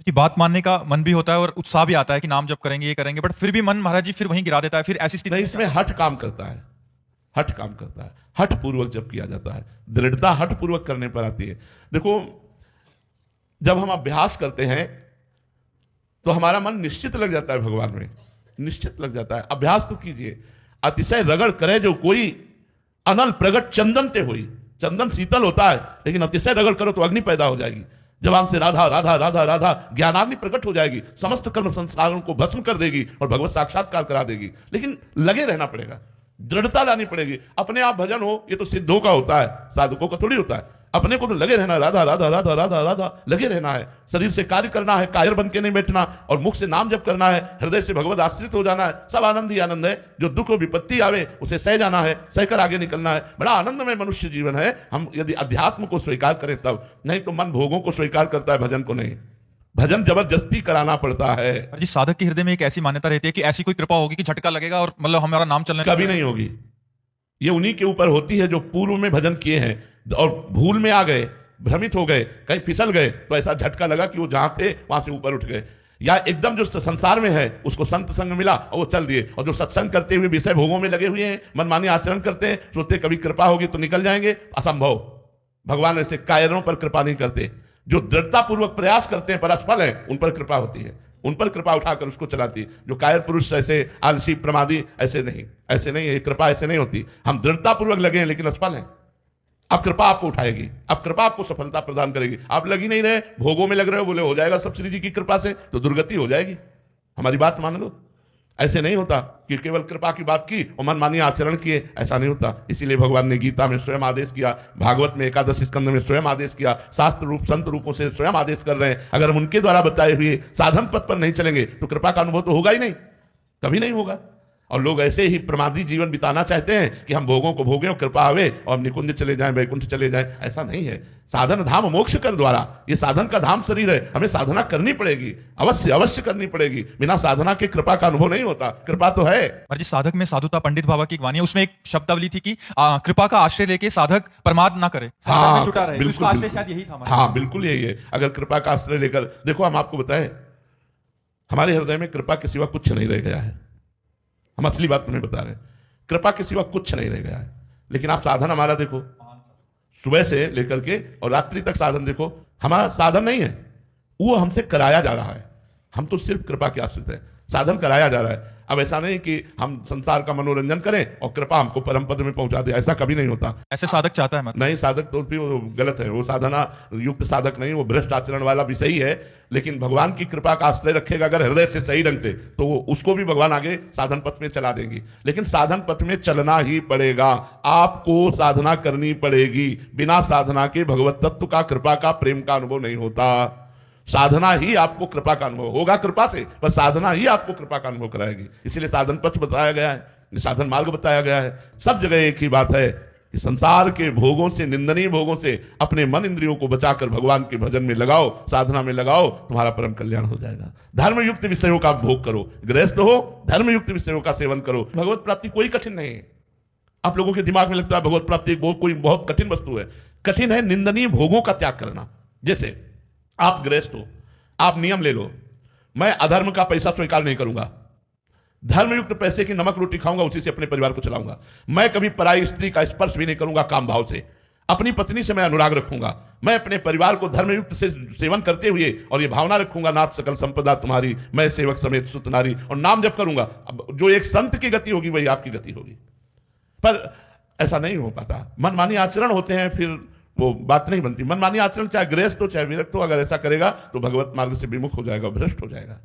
कि बात मानने का मन भी होता है और उत्साह भी आता है कि नाम जप करेंगे, ये करेंगे, बट फिर भी मन महाराज जी फिर वहीं गिरा देता है। फिर ऐसी स्थिति नहीं, इसमें हठ काम करता है। हठ काम करता है, हठ पूर्वक जब किया जाता है, दृढ़ता हठ पूर्वक करने पर आती है। देखो, जब हम अभ्यास करते हैं तो हमारा मन निश्चित लग जाता है, भगवान में निश्चित लग जाता है। अभ्यास तो कीजिए, अतिशय रगड़ करे जो कोई, अनल प्रगट चंदन ते हुई। चंदन शीतल होता है, लेकिन अतिशय रगड़ करो तो अग्नि पैदा हो जाएगी। जबान से राधा राधा राधा राधा ज्ञानाग्नि प्रकट हो जाएगी, समस्त कर्म संसारों को भस्म कर देगी और भगवत साक्षात्कार करा देगी। लेकिन लगे रहना पड़ेगा, दृढ़ता लानी पड़ेगी। अपने आप भजन हो ये तो सिद्धों का होता है, साधकों का थोड़ी होता है। अपने को तो लगे रहना, राधा राधा राधा राधा राधा लगे रहना है। शरीर से कार्य करना है, कायर बन के नहीं बैठना, और मुख से नाम जप करना है, हृदय से भगवत आश्रित हो जाना है। सब आनंद ही आनंद है। जो दुख और विपत्ति आवे उसे सह जाना है, सहकर आगे निकलना है। बड़ा आनंदमय मनुष्य जीवन है। हम यदि अध्यात्म को स्वीकार करें तब, नहीं तो मन भोगों को स्वीकार करता है, भजन को नहीं। भजन जबरदस्ती कराना पड़ता है। जी, साधक के हृदय में एक ऐसी मान्यता रहती है कि ऐसी कोई कृपा होगी कि झटका लगेगा और मतलब हमारा नाम चलने कभी नहीं होगी। ये उन्हीं के ऊपर होती है जो पूर्व में भजन किए हैं और भूल में आ गए, भ्रमित हो गए, कहीं फिसल गए, तो ऐसा झटका लगा कि वो जहां थे वहां से ऊपर उठ गए। या एकदम जो संसार में है उसको संत संग मिला और वो चल दिए, और जो सत्संग करते हुए विषय भोगों में लगे हुए हैं, मनमानी आचरण करते हैं, सोचते कभी कृपा होगी तो निकल जाएंगे, असंभव। भगवान ऐसे कायरों पर कृपा नहीं करते। जो दृढ़ता पूर्वक प्रयास करते हैं पर असफल है, उन पर कृपा होती है, उन पर कृपा उठाकर उसको चलाती है। जो कायर पुरुष ऐसे आलसी प्रमादी, ऐसे नहीं, ऐसे नहीं है, कृपा ऐसे नहीं होती। हम दृढ़ता पूर्वक लगे हैं लेकिन असफल हैं, अब कृपा आपको उठाएगी, अब कृपा आपको सफलता प्रदान करेगी। आप लग ही नहीं रहे, भोगों में लग रहे हो, बोले हो जाएगा सब श्री जी की कृपा से, तो दुर्गति हो जाएगी। हमारी बात मान लो। ऐसे नहीं होता कि केवल कृपा की बात की और मनमानी आचरण किए, ऐसा नहीं होता। इसीलिए भगवान ने गीता में स्वयं आदेश किया, भागवत में एकादश स्कंद में स्वयं आदेश किया, शास्त्र रूप संत रूपों से स्वयं आदेश कर रहे हैं। अगर हम उनके द्वारा बताए हुए साधन पथ पर नहीं चलेंगे तो कृपा का अनुभव तो होगा ही नहीं, कभी नहीं होगा। और लोग ऐसे ही प्रमादी जीवन बिताना चाहते हैं कि हम भोगों को भोगें और कृपा आवे और हम निकुंज चले जाएं, वैकुंठ चले जाएं। ऐसा नहीं है। साधन धाम मोक्ष कर द्वारा, ये साधन का धाम शरीर है, हमें साधना करनी पड़ेगी, अवश्य अवश्य करनी पड़ेगी। बिना साधना के कृपा का अनुभव नहीं होता। कृपा तो है। जी, साधक में साधुता पंडित बाबा की एक वाणी है, उसमें एक शब्दावली थी कि कृपा का आश्रय लेके साधक प्रमाद ना करे, हाँ, जुटा रहे। बिल्कुल, उसका आश्रय शायद यही था। हाँ, बिल्कुल यही है। अगर कृपा का आश्रय लेकर देखो, हम आपको बताएं, हमारे हृदय में कृपा के सिवा कुछ नहीं रह गया है। हम असली बात तुम्हें बता रहे हैं, कृपा के सिवा कुछ नहीं रह गया है। लेकिन आप साधन हमारा देखो, सुबह से लेकर के और रात्रि तक साधन देखो। हमारा साधन नहीं है, वो हमसे कराया जा रहा है। हम तो सिर्फ कृपा के आश्रित हैं, साधन कराया जा रहा है। अब ऐसा नहीं कि हम संसार का मनोरंजन करें और कृपा हमको परम पद में पहुंचा दे, ऐसा कभी नहीं होता। ऐसे साधक चाहता है मतलब? नहीं, साधक तो भी वो गलत है, वो साधना युक्त साधक नहीं, वो भ्रष्ट आचरण वाला भी सही है। लेकिन भगवान की कृपा का आश्रय रखेगा अगर हृदय से सही ढंग से, तो वो उसको भी भगवान आगे साधन पथ में चला देंगे। लेकिन साधन पथ में चलना ही पड़ेगा, आपको साधना करनी पड़ेगी। बिना साधना के भगवत तत्व का, कृपा का, प्रेम का अनुभव नहीं होता। साधना ही आपको कृपा का अनुभव होगा, कृपा से, पर साधना ही आपको कृपा का अनुभव कराएगी। इसीलिए साधन पथ बताया गया है, साधन मार्ग बताया गया है। सब जगह एक ही बात है कि संसार के भोगों से, निंदनीय भोगों से अपने मन इंद्रियों को बचाकर भगवान के भजन में लगाओ, साधना में लगाओ, तुम्हारा परम कल्याण हो जाएगा। धर्मयुक्त विषयों का भोग करो, गृहस्थ हो, धर्मयुक्त विषयों का सेवन करो। भगवत प्राप्ति कोई कठिन नहीं है। आप लोगों के दिमाग में लगता है भगवत प्राप्ति कोई बहुत कठिन वस्तु है। कठिन है निंदनीय भोगों का त्याग करना। जैसे आप गृहस्थ हो, आप नियम ले लो, मैं अधर्म का पैसा स्वीकार नहीं करूंगा, धर्मयुक्त पैसे की नमक रोटी खाऊंगा, उसी से अपने परिवार को चलाऊंगा। मैं कभी पराई स्त्री का स्पर्श भी नहीं करूंगा काम भाव से, अपनी पत्नी से मैं अनुराग रखूंगा, मैं अपने परिवार को धर्मयुक्त से सेवन करते हुए और ये भावना रखूंगा, नाथ सकल संपदा तुम्हारी, मैं सेवक समेत सुत नारी, और नाम जप करूंगा। अब जो एक संत की गति होगी वही आपकी गति होगी। पर ऐसा नहीं हो पाता, मनमानी आचरण होते हैं, फिर वो बात नहीं बनती। मनमानी आचरण चाहे गृहस्थ हो चाहे विरक्त हो, अगर ऐसा करेगा तो भगवत मार्ग से विमुख हो जाएगा, भ्रष्ट हो जाएगा।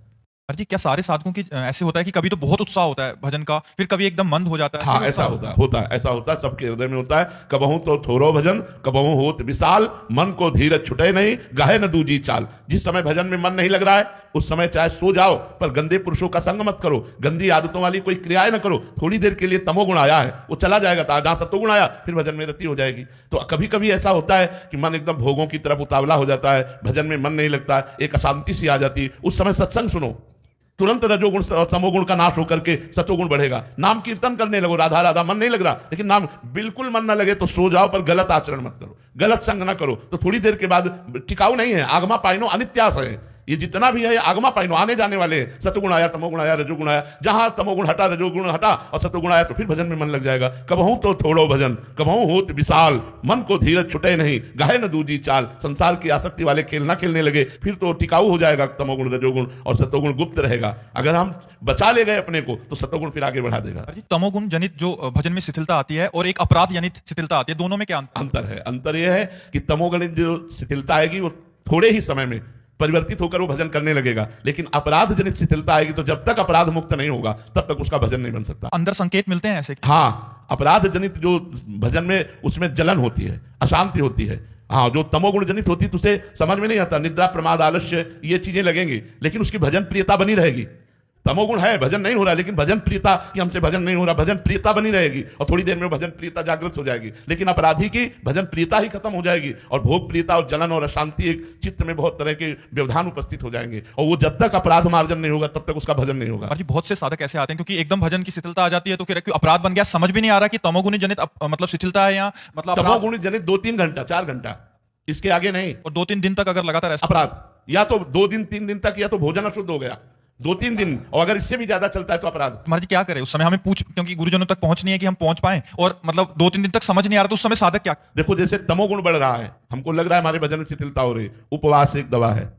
जी, क्या सारे साधकों की ऐसे होता है कि कभी तो बहुत उत्साह होता है भजन का, फिर कभी एकदम मंद हो जाता है? हाँ, ऐसा होता है, ऐसा होता है, सबके हृदय में होता है। कबहू तो थोरो भजन, कबहू होत विशाल, मन को धीरज छुटे नहीं, गाहे न दूजी चाल। जिस समय भजन में मन नहीं लग रहा है उस समय चाहे सो जाओ, पर गंदे पुरुषों का संग मत करो, गंदी आदतों वाली कोई क्रियाएं न करो। थोड़ी देर के लिए तमोगुण आया है, वो चला जाएगा, जहां सत्वगुण आया फिर भजन में रति हो जाएगी। तो कभी कभी ऐसा होता है कि मन एकदम भोगों की तरफ उतावला हो जाता है, भजन में मन नहीं लगता है, एक अशांति सी आ जाती है। उस समय सत्संग सुनो, तुरंत रजोगुण और तमोगुण का नाश होकर के सत्वगुण बढ़ेगा। नाम कीर्तन करने लगो, राधा राधा, मन नहीं लग रहा, लेकिन नाम बिल्कुल मन न लगे तो सो जाओ, पर गलत आचरण मत करो, गलत संग न करो, तो थोड़ी देर के बाद टिकाऊ नहीं है। आगमा पाइनो अनित्यास है, ये जितना भी है ये आगमा पाइनो आने जाने वाले हैं। सतुगुण आया, तमोगुण आया, रजोगुण आया, जहां तमोगुण हटा, रजोगुण हटा और सतुगुण आया तो फिर भजन में मन लग जाएगा। कबहू तो थोड़ो भजन, कबहू होत विशाल, मन को धीरज छुटे नहीं, गाहे न दूजी चाल। संसार की आसक्ति वाले खेल ना खेलने लगे, फिर तो टिकाऊ हो जाएगा तमोगुण, रजोगुण, और सतोगुण गुप्त रहेगा। अगर हम बचा ले गए अपने को तो सतोगुण फिर आगे बढ़ा देगा। तमोगुण जनित जो भजन में शिथिलता आती है और एक अपराध जनित शिथिलता आती है, दोनों में क्या अंतर है? अंतर यह है कि तमोगुणित जो शिथिलता आएगी वो थोड़े ही समय में परिवर्तित होकर वो भजन करने लगेगा, लेकिन अपराध जनित शिथिलता आएगी तो जब तक अपराध मुक्त नहीं होगा तब तक उसका भजन नहीं बन सकता। अंदर संकेत मिलते हैं ऐसे? हाँ, अपराध जनित जो भजन में उसमें जलन होती है, अशांति होती है। हाँ, जो तमोगुण जनित होती है तो उसे समझ में नहीं आता, निद्रा, प्रमाद, आलस्य ये चीजें लगेंगी, लेकिन उसकी भजन प्रियता बनी रहेगी। तमोगुण है, भजन नहीं हो रहा, लेकिन भजन प्रियता कि हमसे भजन नहीं हो रहा, भजन प्रियता बनी रहेगी और थोड़ी देर में भजन प्रियता जागृत हो जाएगी। लेकिन अपराधी की भजन प्रियता ही खत्म हो जाएगी और भोग प्रियता और जलन और अशांति एक चित्त में बहुत तरह के व्यवधान उपस्थित हो जाएंगे, और वो जब तक अपराध मार्जन नहीं होगा तब तक उसका भजन नहीं होगा। और जी बहुत से साधक ऐसे आते हैं क्योंकि एकदम भजन की शिथिलता आ जाती है तो फिर अपराध बन गया, समझ भी नहीं आ रहा कि तमोगुणी जनित मतलब शिथिलता है या मतलब तमोगुणी जनित 2-3 घंटा 4 घंटा, इसके आगे नहीं। और 2-3 दिन तक अगर लगातार ऐसा अपराध, या तो 2 दिन 3 दिन तक, या तो भोजन अशुद्ध हो गया 2-3 दिन, और अगर इससे भी ज्यादा चलता है तो अपराध। महाराज जी क्या करें उस समय? हमें क्योंकि गुरुजनों तक पहुंच नहीं है कि हम पहुंच पाए, और मतलब 2-3 दिन तक समझ नहीं आ रहा तो उस समय साधक क्या? देखो, जैसे तमोगुण बढ़ रहा है, हमको लग रहा है हमारे भजन में शिथिलता हो रही, उपवास एक दवा है।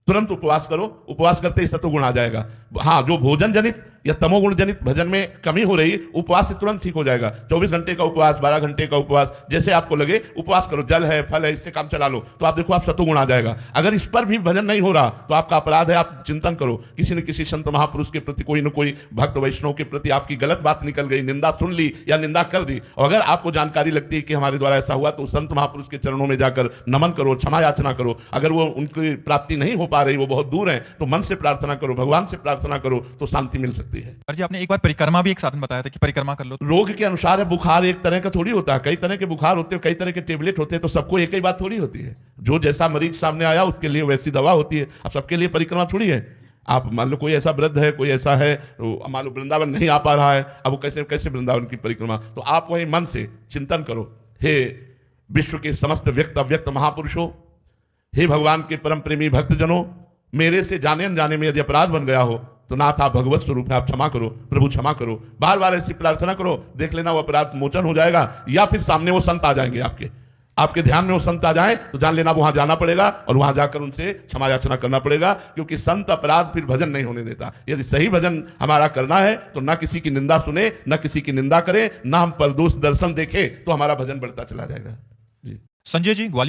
तुरंत उपवास करो, उपवास करते ही सतोगुण आ जाएगा। हाँ, जो भोजन जनित या तमोगुण जनित भजन में कमी हो रही, उपवास से तुरंत ठीक हो जाएगा। 24 घंटे का उपवास, 12 घंटे का उपवास, जैसे आपको लगे उपवास करो, जल है, फल है, इससे काम चला लो, तो आप देखो आप सतोगुण आ जाएगा। अगर इस पर भी भजन नहीं हो रहा तो आपका अपराध है, आप चिंतन करो। किसी न किसी संत महापुरुष के प्रति, कोई न कोई भक्त वैष्णव के प्रति आपकी गलत बात निकल गई, निंदा सुन ली या निंदा कर दी, और अगर आपको जानकारी लगती है कि हमारे द्वारा ऐसा हुआ, तो संत महापुरुष के चरणों में जाकर नमन करो, क्षमा याचना करो। अगर वो उनकी प्राप्ति नहीं हो पा रही, वो बहुत दूर है, तो मन से प्रार्थना करो, भगवान से प्रार्थना करो, तो शांति मिल सकती है। जी आपने एक बार परिक्रमा भी एक साधन बताया था कि परिक्रमा कर लो। रोग के अनुसार है, बुखार एक तरह का थोड़ी होता है, कई तरह के बुखार होते हैं, कई तरह के टेबलेट होते हैं, तो सबको एक ही बात थोड़ी होती है। जो जैसा मरीज सामने आया उसके लिए वैसी दवा होती है। अब सबके लिए परिक्रमा थोड़ी है। आप मान लो कोई ऐसा वृद्ध है, कोई ऐसा है, तो मान लो वृंदावन नहीं आ पा रहा है, अब वो कैसे कैसे वृंदावन की परिक्रमा, तो आप वही मन से चिंतन करो, हे विश्व के समस्त व्यक्त अव्यक्त महापुरुषों, हे भगवान के परम प्रेमी भक्तजनों, मेरे से जाने अनजाने में यदि अपराध बन गया हो तो नाथ आप भगवत स्वरूप है, आप क्षमा करो, प्रभु क्षमा करो। बार बार ऐसी प्रार्थना करो, देख लेना वो अपराध मोचन हो जाएगा। या फिर सामने वो संत आ जाएंगे, आपके ध्यान में वो संत आ जाए तो जान लेना वहां जाना पड़ेगा और वहां जाकर उनसे क्षमा याचना करना पड़ेगा, क्योंकि संत अपराध फिर भजन नहीं होने देता। यदि सही भजन हमारा करना है तो ना किसी की निंदा सुने, ना किसी की निंदा करे, ना हम परदोष दर्शन देखे, तो हमारा भजन बढ़ता चला जाएगा। जी संजय जी ग्वालियर